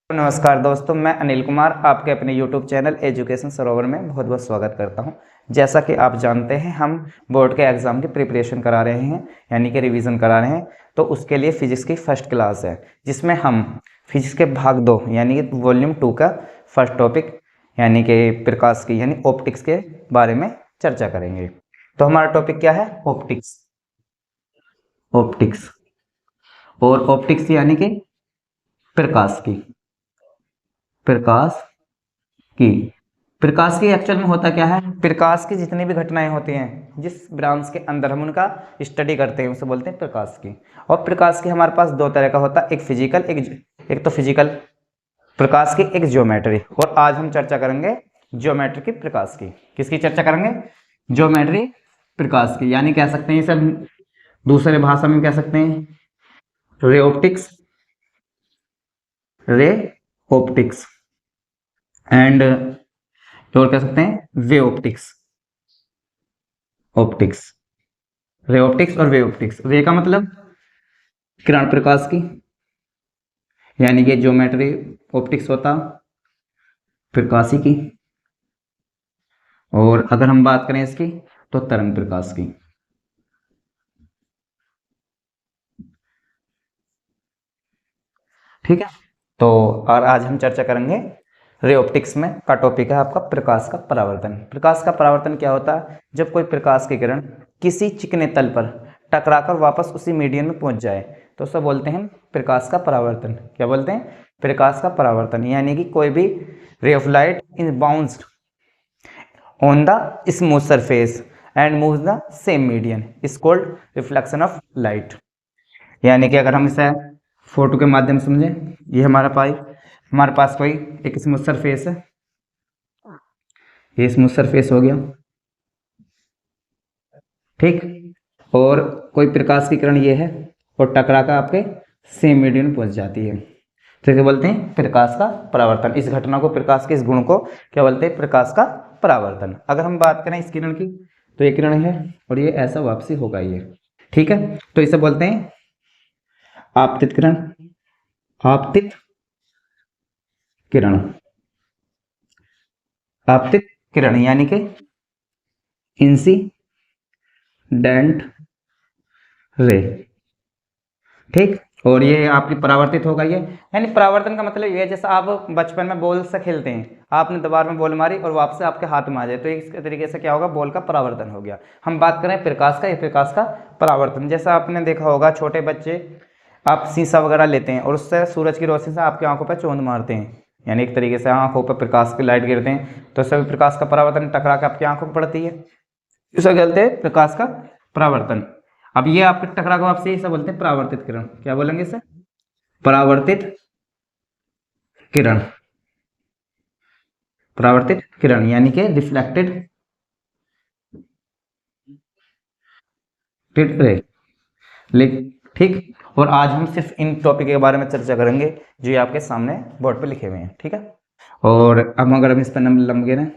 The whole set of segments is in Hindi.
नमस्कार दोस्तों, मैं अनिल कुमार आपके अपने YouTube चैनल एजुकेशन सरोवर में बहुत बहुत स्वागत करता हूं। जैसा कि आप जानते हैं, हम बोर्ड के एग्ज़ाम की प्रिपरेशन करा रहे हैं, यानी कि रिवीजन करा रहे हैं। तो उसके लिए फिजिक्स की फर्स्ट क्लास है, जिसमें हम फिजिक्स के भाग 2 यानी कि वॉल्यूम 2 का फर्स्ट टॉपिक यानी कि प्रकाश की यानी ऑप्टिक्स के बारे में चर्चा करेंगे। तो हमारा टॉपिक क्या है? ऑप्टिक्स। ऑप्टिक्स और ऑप्टिक्स यानी कि प्रकाश की। प्रकाश की प्रकाश की एक्चुअल में होता क्या है? प्रकाश की जितनी भी घटनाएं होती हैं, जिस ब्रांच के अंदर हम उनका स्टडी करते हैं, उसे बोलते हैं प्रकाश की। और प्रकाश की हमारे पास दो तरह का होता है, एक फिजिकल, एक तो फिजिकल प्रकाश की, एक ज्योमेट्री। और आज हम चर्चा करेंगे ज्योमेट्री की प्रकाश की। किसकी चर्चा करेंगे? ज्योमेट्री प्रकाश की, यानी कह सकते हैं इसे दूसरे भाषा में कह सकते हैं ray optics, ray optics and और कह सकते हैं वे ऑप्टिक्स। ऑप्टिक्स, रे ऑप्टिक्स और वे ऑप्टिक्स। रे का मतलब किरण प्रकाश की, यानी कि ज्योमेट्री ऑप्टिक्स होता प्रकाशी की। और अगर हम बात करें इसकी तो तरंग प्रकाश की। ठीक है, तो और आज हम चर्चा करेंगे रे ऑप्टिक्स में का टॉपिक है आपका प्रकाश का परावर्तन। प्रकाश का परावर्तन क्या होता है? जब कोई प्रकाश की किरण किसी चिकने तल पर टकराकर वापस उसी मीडियम में पहुंच जाए तो उसे बोलते हैं प्रकाश का परावर्तन। क्या बोलते हैं? प्रकाश का परावर्तन। यानी कि कोई भी ray of light in bounced on the smooth surface and moves the same medium is called reflection of light. यानी कि अगर हम इसे फोटो के माध्यम से समझें, ये हमारे पास कोई एक स्मूथ सरफेस है, ये स्मूथ सरफेस हो गया, ठीक। और कोई प्रकाश की किरण ये है और टकरा कर आपके सेम मीडियम में पहुंच जाती है, तो क्या बोलते हैं? प्रकाश का परावर्तन। इस घटना को, प्रकाश के इस गुण को क्या बोलते हैं? प्रकाश का परावर्तन। अगर हम बात करें इस किरण की, तो ये किरण है और ये ऐसा वापसी होगा ये, ठीक है। तो इसे बोलते हैं आपतित किरण। आपतित किरण, आपतित किरण यानी कि इंसिडेंट रे, ठीक। और ये आपकी परावर्तित होगा ये, यानी परावर्तन का मतलब ये है जैसे आप बचपन में बॉल से खेलते हैं, आपने दीवार में बॉल मारी और वापस आपके हाथ में आ जाए, तो इस तरीके से क्या होगा? बॉल का परावर्तन हो गया। हम बात करें प्रकाश का, ये प्रकाश का परावर्तन। जैसा आपने देखा होगा, छोटे बच्चे आप शीशा वगैरह लेते हैं और उससे सूरज की रोशनी से आपकी आंखों पर चोंद मारते हैं, यानी एक तरीके से आंखों पर प्रकाश की लाइट गिरते हैं, तो सभी प्रकाश का परावर्तन टकरा के आपकी आंखों पर पड़ती है, इसे कहते हैं प्रकाश का परावर्तन। अब ये आपके टकरा के वापसी इसे बोलते हैं परावर्तित किरण। क्या बोलेंगे इसे? परावर्तित किरण। परावर्तित किरण यानी कि रिफ्लेक्टेड रे, ठीक। और आज हम सिर्फ इन टॉपिक के बारे में चर्चा करेंगे जो ये आपके सामने बोर्ड पे लिखे हुए हैं, ठीक है। और अब अगर हम इस पर लंब गिरें,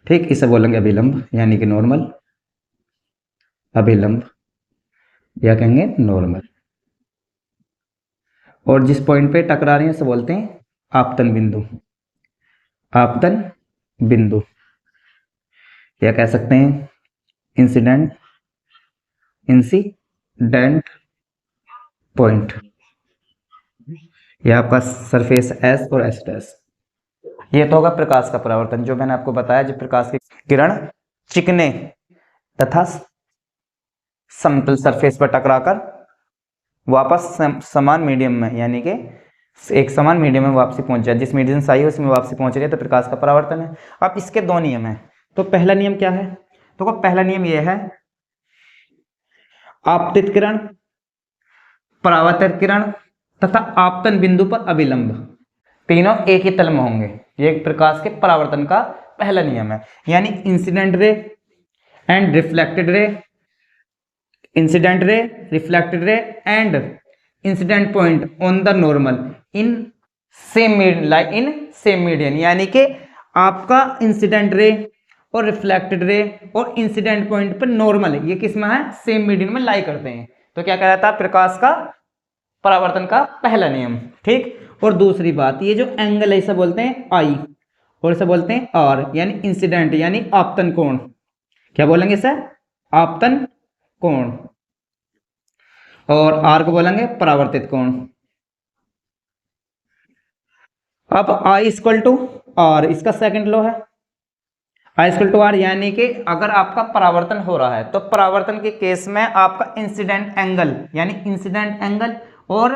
ठीक, इसे बोलेंगे अभिलंब यानी कि नॉर्मल। अभिलंब या कहेंगे नॉर्मल। और जिस पॉइंट पे टकरा रही है उसे बोलते हैं आपतन बिंदु। आपतन बिंदु या कह सकते हैं इंसिडेंट पॉइंट। यह आपका सरफेस एस और एस डैश। ये तो होगा प्रकाश का परावर्तन, जो मैंने आपको बताया, जब प्रकाश की किरण चिकने तथा समतल सरफेस पर टकराकर वापस समान मीडियम में, यानी कि एक समान मीडियम में वापसी पहुंच जाए, जिस मीडियम से आई है उसमें वापसी पहुंच रही है, तो प्रकाश का परावर्तन है। अब इसके दो नियम है। तो पहला नियम क्या है? तो पहला नियम यह है, आपतित किरण, परावर्तित किरण तथा आपतन बिंदु पर अभिलंब तीनों एक ही तल में होंगे। ये प्रकाश के परावर्तन का पहला नियम है। यानी incident ray and reflected ray, incident ray, reflected ray and incident point on the normal in same median. यानी कि आपका इंसिडेंट रे और रिफ्लेक्टेड रे और इंसिडेंट पॉइंट पर नॉर्मल है, ये किस में है? सेम मीडियन में लाई करते हैं। तो क्या कहलाता है? प्रकाश का परावर्तन का पहला नियम, ठीक। और दूसरी बात, ये जो एंगल है इसे बोलते हैं आई और इसे बोलते हैं आर, यानी इंसिडेंट यानी आपतन कोण। क्या बोलेंगे इसे? आपतन कोण। और आर को बोलेंगे परावर्तित कोण। अब आई इक्वल टू आर, इसका सेकंड लॉ है आई इक्वल टू आर, यानी कि अगर आपका परावर्तन हो रहा है तो परावर्तन के केस में आपका इंसिडेंट एंगल यानी इंसिडेंट एंगल और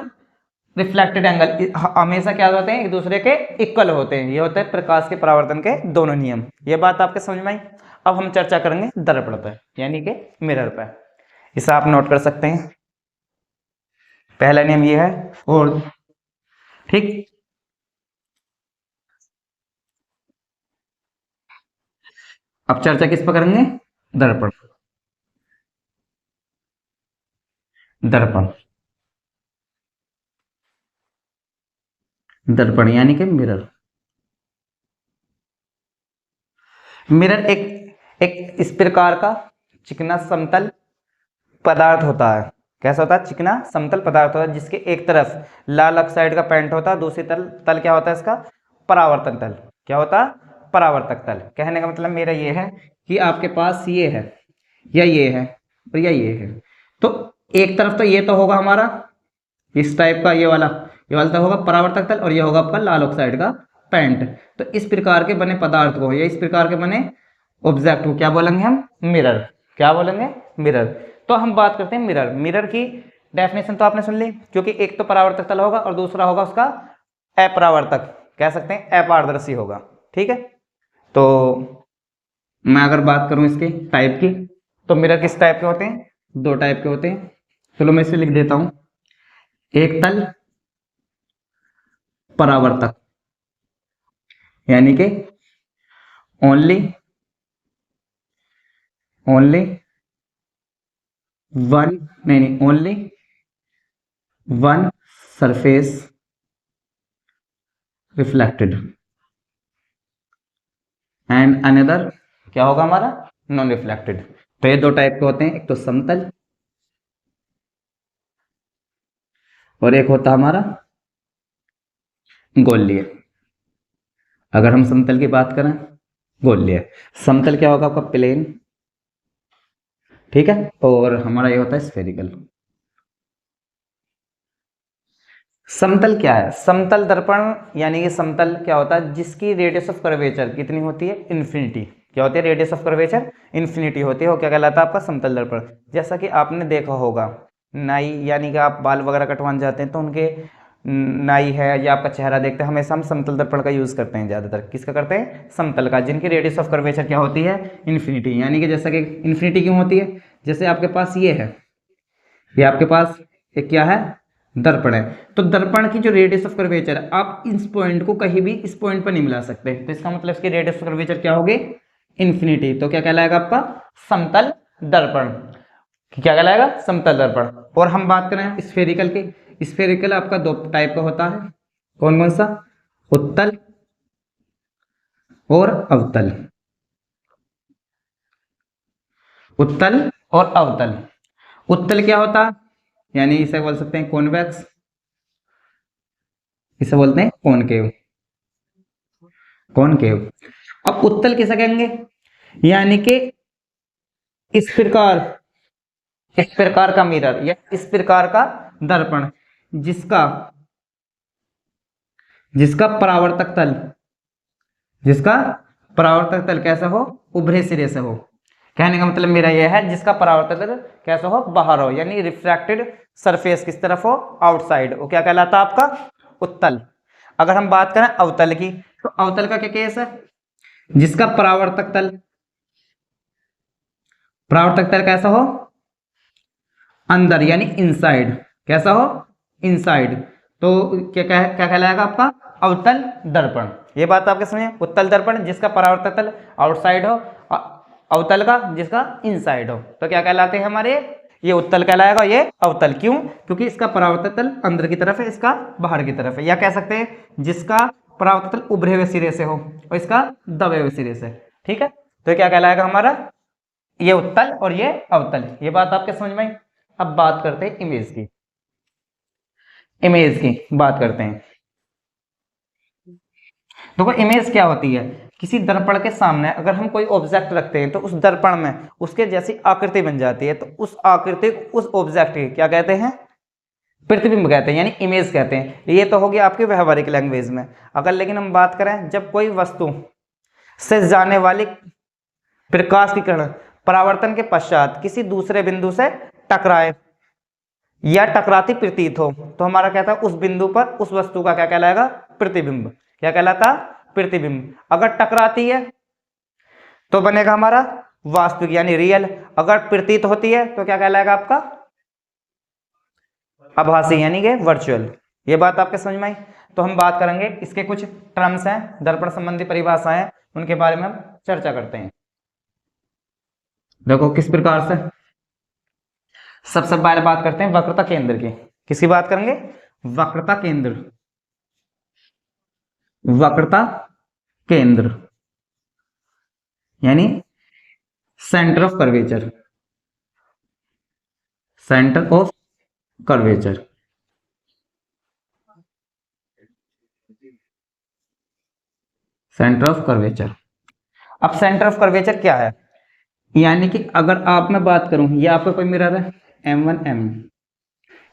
रिफ्लेक्टेड एंगल हमेशा क्या होते हैं? एक दूसरे के इक्वल होते हैं। ये होते हैं प्रकाश के परावर्तन के दोनों नियम। ये बात आपके समझ में आई। अब हम चर्चा करेंगे दर्पण पर यानी कि मिरर पर। इसे आप नोट कर सकते हैं। पहला नियम ये है और ठीक। अब चर्चा किस पर करेंगे? दर्पण। दर्पण दर्पण यानी कि मिरर। मिरर एक इस प्रकार का चिकना समतल पदार्थ होता है। कैसा होता है? चिकना समतल पदार्थ होता है जिसके एक तरफ लाल ऑक्साइड का पेंट होता है, दूसरी तल क्या होता है इसका? परावर्तक तल। क्या होता है? परावर्तक तल। कहने का मतलब मेरा ये है कि आपके पास ये है या ये है और या ये है, तो एक तरफ तो ये तो होगा हमारा इस टाइप का, ये वाला तो होगा परावर्तक तल और ये होगा आपका लाल ऑक्साइड का पेंट। तो इस प्रकार के बने पदार्थ को या इस प्रकार के बने ऑब्जेक्ट को क्या बोलेंगे हम? मिरर। क्या बोलेंगे? मिरर। तो हम बात करते हैं मिरर। मिरर की डेफिनेशन तो आपने सुन ली, क्योंकि एक तो परावर्तक तल होगा और दूसरा होगा उसका अपरावर्तक, कह सकते हैं अपारदर्शी होगा। ठीक है। तो मैं अगर बात करूं इसके टाइप की, तो मिरर किस टाइप के होते हैं? दो टाइप के होते हैं। चलो मैं इसे लिख देता हूं। एक तल परावर्तक यानी कि ओनली वन नहीं only one surface reflected and another क्या होगा हमारा? Non reflected. तो ये दो टाइप के होते हैं, एक तो समतल और एक होता हमारा गोलीय। अगर हम समतल की बात करें, गोलीय। समतल क्या होगा आपका? प्लेन। ठीक है। और हमारा ये होता है स्फेरिकल। समतल क्या है? समतल दर्पण यानी कि समतल क्या होता है? जिसकी रेडियस ऑफ कर्वेचर कितनी होती है? इन्फिनिटी। क्या होती है? रेडियस ऑफ कर्वेचर इन्फिनिटी होती है। वो क्या कहलाता है? आपका समतल दर्पण। जैसा कि आपने देखा होगा नाई, यानी कि आप बाल वगैरह कटवाने जाते हैं तो उनके नाई है या आपका चेहरा देखते हैं, हमेशा हम समतल दर्पण का यूज करते हैं। ज्यादातर किसका करते हैं? समतल का, जिनकी रेडियस ऑफ कर्वेचर क्या होती है? इन्फिनिटी। यानी कि जैसा कि इन्फिनिटी क्यों होती है? जैसे आपके पास ये है, ये आपके पास एक क्या है? दर्पण है। तो दर्पण की जो रेडियस ऑफ कर्वेचर है, आप इस पॉइंट को कहीं भी इस पॉइंट पर नहीं मिला सकते, तो इसका मतलब इसकी रेडियस ऑफ कर्वेचर क्या होगी? इन्फिनिटी। तो क्या कहलाएगा आपका? समतल दर्पण। क्या कहलाएगा? समतल दर्पण। और हम बात करें स्फेरिकल की, स्फेरिकल आपका दो टाइप का होता है। कौन कौन सा? उत्तल और अवतल। उत्तल और अवतल। उत्तल क्या होता है? यानी इसे बोल सकते हैं कॉन्वेक्स, इसे बोलते हैं कॉनकेव। कॉनकेव। अब उत्तल किसे कहेंगे? यानी कि इस प्रकार का मिरर या इस प्रकार का दर्पण जिसका जिसका परावर्तक तल जिसका परावर्तक तल कैसा हो? उभरे सिरे से हो। कहने का मतलब मेरा यह है जिसका परावर्तक तल कैसा हो? बाहर हो, यानी रिफ्रैक्टेड सरफेस किस तरफ हो? आउटसाइड। वो क्या कहलाता है? आपका उत्तल। अगर हम बात करें अवतल की, तो अवतल का क्या केस है? जिसका परावर्तक तल कैसा हो? अंदर, यानी इनसाइड। कैसा हो? इनसाइड। तो क्या कहलाएगा आपका? अवतल दर्पण। ये बात आपके समझे? उत्तल दर्पण जिसका परावर्तक तल आउटसाइड हो, अवतल का जिसका इनसाइड हो, तो क्या कहलाते हैं हमारे? ये उत्तल कहलाएगा, ये अवतल। क्यों? क्योंकि इसका परावर्तक तल अंदर की तरफ है, इसका बाहर की तरफ है। या कह सकते हैं जिसका परावर्तक तल उभरे हुए सिरे से हो और इसका दबे हुए सिरे से। ठीक है। तो क्या कहलाएगा हमारा? ये उत्तल और ये अवतल। ये बात आपके समझ में आई। अब बात करते हैं इमेज की बात करते हैं। देखो इमेज क्या होती है, किसी दर्पण के सामने अगर हम कोई ऑब्जेक्ट रखते हैं तो उस दर्पण में उसके जैसी आकृति बन जाती है, तो उस आकृति उस ऑब्जेक्ट की क्या कहते हैं, प्रतिबिंब कहते हैं, यानी इमेज कहते हैं। ये तो होगी आपकी व्यवहारिक लैंग्वेज में। अगर लेकिन हम बात करें जब कोई वस्तु से जाने वाली प्रकाश की किरण परावर्तन के पश्चात किसी दूसरे बिंदु से टकराए या टकराती प्रतीत हो, तो हमारा कहता है उस बिंदु पर उस वस्तु का क्या कहलाएगा, प्रतिबिंब। क्या कहलाता, प्रतिबिंब। अगर टकराती है तो बनेगा हमारा वास्तविक यानी रियल, अगर प्रतीत होती है तो क्या कहलाएगा आपका आभासी यानी कि वर्चुअल। ये बात आपके समझ में आई। तो हम बात करेंगे इसके कुछ टर्म्स हैं, दर्पण संबंधी परिभाषाएं, उनके बारे में हम चर्चा करते हैं। देखो किस प्रकार से, सबसे पहले बात करते हैं वक्रता केंद्र की। किसकी बात करेंगे, वक्रता केंद्र। वक्रता केंद्र यानी centre of curvature, centre of curvature. Centre of curvature. अब सेंटर ऑफ कर्वेचर क्या है, यानी कि अगर आप मैं बात करूं, ये आपका कोई मिरर है M1 M,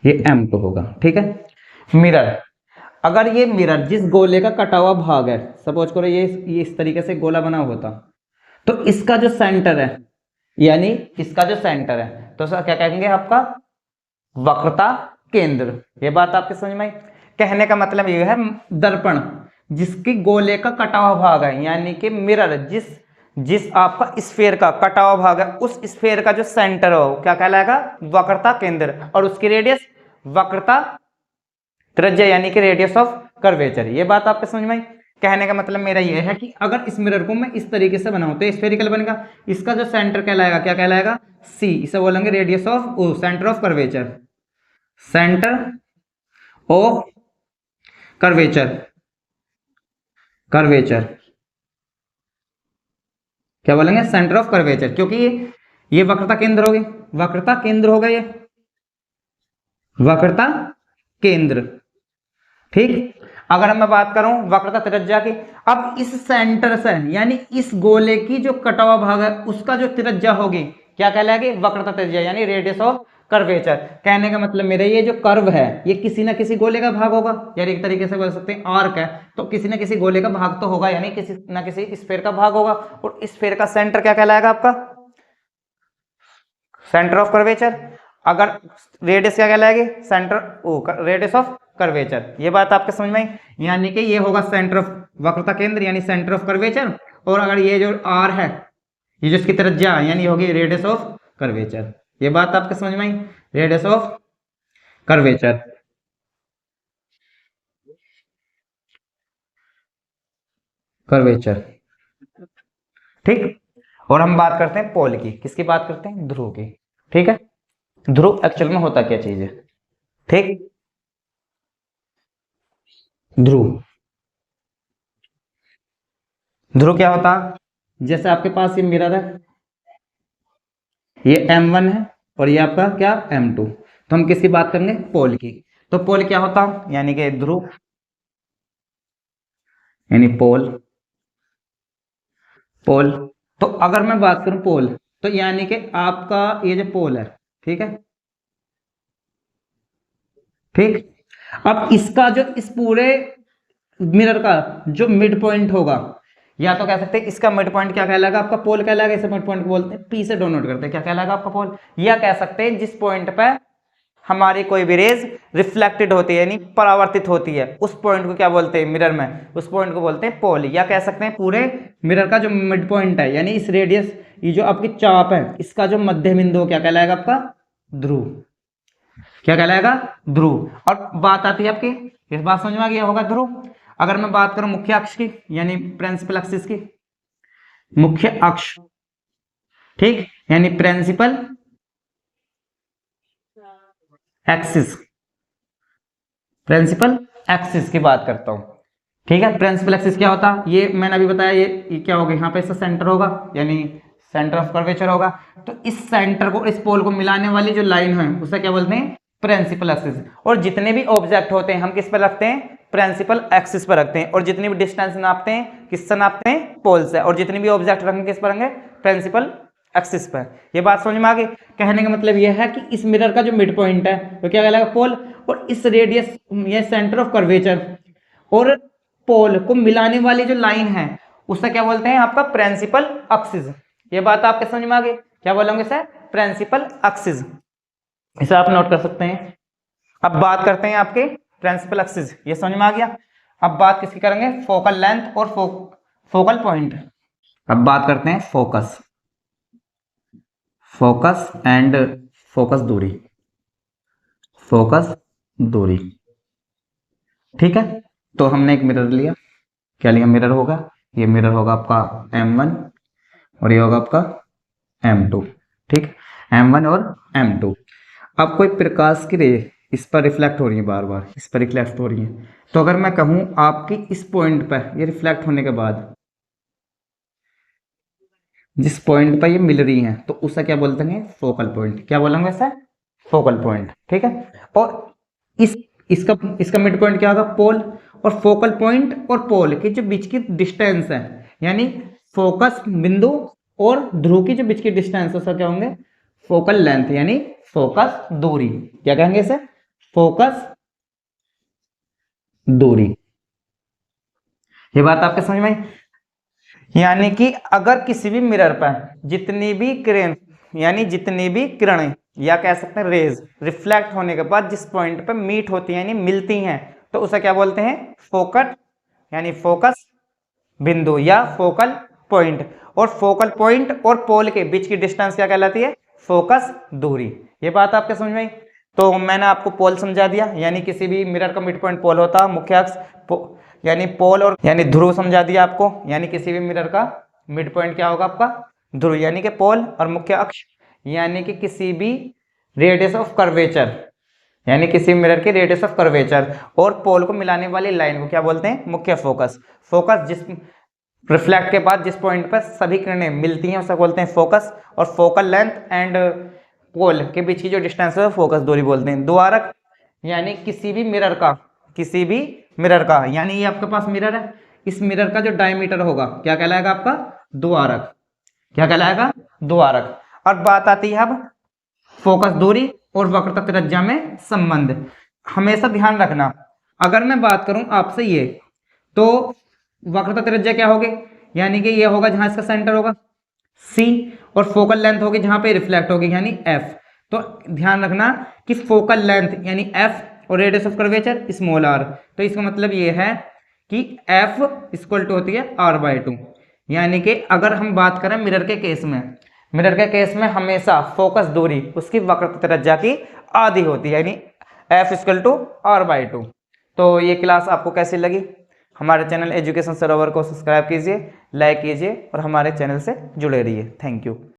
ये M2 होगा, ठीक है। मिरर, अगर ये मिरर जिस गोले का कटा हुआ भाग है, सपोज करो ये इस तरीके से गोला बना हुआ था, तो इसका जो सेंटर है, यानी इसका जो सेंटर है, तो सर क्या कहेंगे आपका वक्रता केंद्र। ये बात आपके समझ में आई। कहने का मतलब ये है दर्पण जिसकी गोले का कटा हुआ भाग है, यानी कि मिरर जिस आपका स्फीयर का कटा हुआ भाग है, उस स्फीयर का जो सेंटर हो क्या कहलाएगा, वक्रता केंद्र, और उसकी रेडियस वक्रता त्रिज्या यानी कि रेडियस ऑफ कर्वेचर। ये बात आपके समझ में आई। कहने का मतलब मेरा ये है कि अगर इस मिरर को मैं इस तरीके से बनाऊं तो स्फेरिकल बनेगा, इसका जो सेंटर कहलाएगा क्या कहलाएगा, C, इसे बोलेंगे radius of centre of curvature, centre of curvature, curvature क्या बोलेंगे, सेंटर ऑफ कर्वेचर, क्योंकि ये वक्रता केंद्र हो गई, वक्रता केंद्र होगा ये, वक्रता केंद्र, ठीक। अगर मैं बात करूं वक्रता त्रिज्या की, अब इस सेंटर से यानी इस गोले की जो कटा हुआ भाग है उसका जो त्रिज्या होगी क्या कहलाएगी, वक्रता त्रिज्या यानी रेडियस ऑफ कर्वेचर। कहने का मतलब मेरा ये जो कर्व है ये किसी ना किसी गोले का भाग होगा, यानी एक तरीके से बोल सकते हैं आर्क है तो किसी ना किसी गोले का भाग तो होगा, यानी किसी ना किसी स्फीयर का भाग होगा, और स्फीयर का सेंटर क्या कहलाएगा आपका, सेंटर ऑफ कर्वेचर। अगर रेडियस क्या कहलाएगी, सेंटर रेडियस ऑफ कर्वेचर। ये बात आपके समझ में आई, यानी कि ये होगा सेंटर ऑफ वक्रता केंद्र यानी सेंटर ऑफ कर्वेचर, और अगर ये जो आर है ये जो इसकी त्रिज्या यानी होगी रेडियस ऑफ कर्वेचर। ये बात आपके समझ में आई, रेडियस ऑफ कर्वेचर, कर्वेचर, ठीक। और हम बात करते हैं पोल की, किसकी बात करते हैं, ध्रुव की, ठीक है। ध्रुव एक्चुअल में होता क्या चीज है, ठीक। ध्रुव, ध्रुव क्या होता, जैसे आपके पास ये मिरर है, ये M1 है और ये आपका क्या M2, तो हम किसकी बात करेंगे, पोल की। तो पोल क्या होता, यानी कि ध्रुव यानी पोल, पोल। तो अगर मैं बात करूं पोल, तो यानी कि आपका ये जो पोल है, ठीक है, ठीक। अब इसका जो इस पूरे मिरर का जो मिड पॉइंट होगा, या तो कह सकते हैं इसका मिड पॉइंट क्या कहलाएगा, आपका पोल कहलाएगा, इसे मिड पॉइंट बोलते हैं, पी से डोनोट करते हैं, क्या कहलाएगा आपका पोल। या कह सकते हैं जिस पॉइंट पे हमारी कोई भी रेज रिफ्लेक्टेड होती है यानी परावर्तित होती है, उस पॉइंट को क्या बोलते हैं मिरर में, उस पॉइंट को बोलते हैं पोल। या कह सकते हैं पूरे मिरर का जो मिड पॉइंट है यानी इस रेडियस, ये जो आपकी चाप है, इसका जो मध्य बिंदु क्या कहलाएगा आपका ध्रुव, क्या कहलाएगा ध्रुव। और बात आती है आपकी, इस बात समझ में आ गया होगा ध्रुव। अगर मैं बात करूं मुख्य अक्ष की यानी प्रिंसिपल एक्सिस की, मुख्य अक्ष, ठीक, यानी प्रिंसिपल एक्सिस, प्रिंसिपल एक्सिस की बात करता हूं, ठीक है। प्रिंसिपल एक्सिस क्या होता है, ये मैंने अभी बताया, ये क्या होगा, यहाँ पे इसका सेंटर होगा यानी सेंटर ऑफ कर्वेचर होगा, तो इस सेंटर को इस पोल को मिलाने वाली जो लाइन है उसे क्या बोलते हैं, प्रिंसिपल एक्सिस। और जितने भी ऑब्जेक्ट होते हैं हम किस पर रखते हैं, प्रिंसिपल एक्सिस पर रखते हैं, और जितनी भी डिस्टेंस नापते हैं किससे नापते हैं, पोल से, और जितनी भी ऑब्जेक्ट रखेंगे किस पर रखेंगे, प्रिंसिपल एक्सिस पर। ये बात समझ में आ गई। कहने का मतलब यह है कि इस मिरर का जो मिड पॉइंट है वो क्या कहलाएगा, पोल, और इस रेडियस या सेंटर ऑफ कर्वेचर और पोल को मिलाने वाली जो लाइन है उससे क्या बोलते हैं, आपका प्रिंसिपल एक्सिस। ये बात आपके समझ में आ गई, क्या बोलेंगे सर, प्रिंसिपल एक्सिस, इसे आप नोट कर सकते हैं। अब बात करते हैं आपके प्रिंसिपल एक्सिस, ये समझ में आ गया। अब बात किसकी करेंगे, फोकल लेंथ और फोकल पॉइंट। अब बात करते हैं फोकस, फोकस एंड फोकस दूरी, फोकस दूरी, ठीक है। तो हमने एक मिरर लिया, क्या लिया, मिरर होगा, ये मिरर होगा आपका M1 और ये होगा आपका M2, ठीक, M1 और M2। अब कोई प्रकाश की रे इस पर रिफ्लेक्ट हो रही है, बार बार इस पर रिफ्लेक्ट हो रही है, तो अगर मैं कहूं आपकी इस पॉइंट पर ये रिफ्लेक्ट होने के बाद जिस पॉइंट पर ये मिल रही है तो उससे क्या बोलते हैं, फोकल पॉइंट, क्या बोलेंगे वैसे, फोकल पॉइंट, ठीक है। और इसका इसका मिड पॉइंट क्या होगा, पोल, और फोकल पॉइंट और पोल के जो बीच की डिस्टेंस है, यानी फोकस बिंदु और ध्रुव की जो बीच की डिस्टेंस है उसका क्या होंगे, फोकल लेंथ, यानी फोकस दूरी, क्या कहेंगे इसे, फोकस दूरी। ये बात आपके समझ में आई। यानी कि अगर किसी भी मिरर पर जितनी भी किरण, यानी जितनी भी किरणें या कह सकते हैं रेज रिफ्लेक्ट होने के बाद जिस पॉइंट पर मीट होती हैं यानी मिलती हैं तो उसे क्या बोलते हैं, फोकट, यानी फोकस बिंदु या फोकल पॉइंट। और फोकल पॉइंट और पोल के बीच की डिस्टेंस क्या कहलाती है, फोकस दूरी। ये बात आपके समझ में आई। तो मैंने आपको पोल समझा दिया, यानी किसी भी मिरर का मिड पॉइंट पोल होता है, मुख्य अक्ष यानी पोल, और यानी ध्रुव समझा दिया आपको, यानी किसी भी मिरर का मिड पॉइंट क्या होगा आपका, ध्रुव, यानी कि पोल, और मुख्य अक्ष यानी कि किसी भी रेडियस ऑफ कर्वेचर, यानी किसी मिरर के रेडियस ऑफ कर्वेचर और पोल को मिलाने वाली लाइन को क्या बोलते हैं, मुख्य फोकस। फोकस जिस रिफ्लेक्ट के बाद जिस पॉइंट पर सभी किरणें मिलती हैं उसे बोलते हैं फोकस, और फोकल लेंथ एंड पोल के बीच की जो डिस्टेंस है फोकस दूरी बोलते हैं। द्वारक, यानी किसी भी मिरर का, किसी भी मिरर का, यानी ये आपके पास मिरर है, इस मिरर का जो डायमीटर होगा क्या कहलाएगा आपका, द्वारक, क्या कहलाएगा, द्वारक। और बात आती है अब फोकस दूरी और वक्रता त्रिज्या में संबंध। हमेशा ध्यान रखना, अगर मैं बात करूं आपसे ये, तो वक्रता त्रिज्या क्या होगी, यानी कि ये होगा जहां इसका सेंटर होगा C, और फोकल लेंथ होगी जहां पे रिफ्लेक्ट होगी यानी F। तो ध्यान रखना कि फोकल लेंथ यानी F और radius of curvature small r, तो इसका मतलब ये है कि F इक्वल टू होती है r/2। यानी कि अगर हम बात करें मिरर के केस में, मिरर के केस में हमेशा फोकस दूरी उसकी वक्रता त्रिज्या की आधी होती है, यानी F इक्वल टू r/2। तो ये क्लास आपको कैसी लगी, हमारे चैनल एजुकेशन सरोवर को सब्सक्राइब कीजिए, लाइक कीजिए और हमारे चैनल से जुड़े रहिए। Thank you.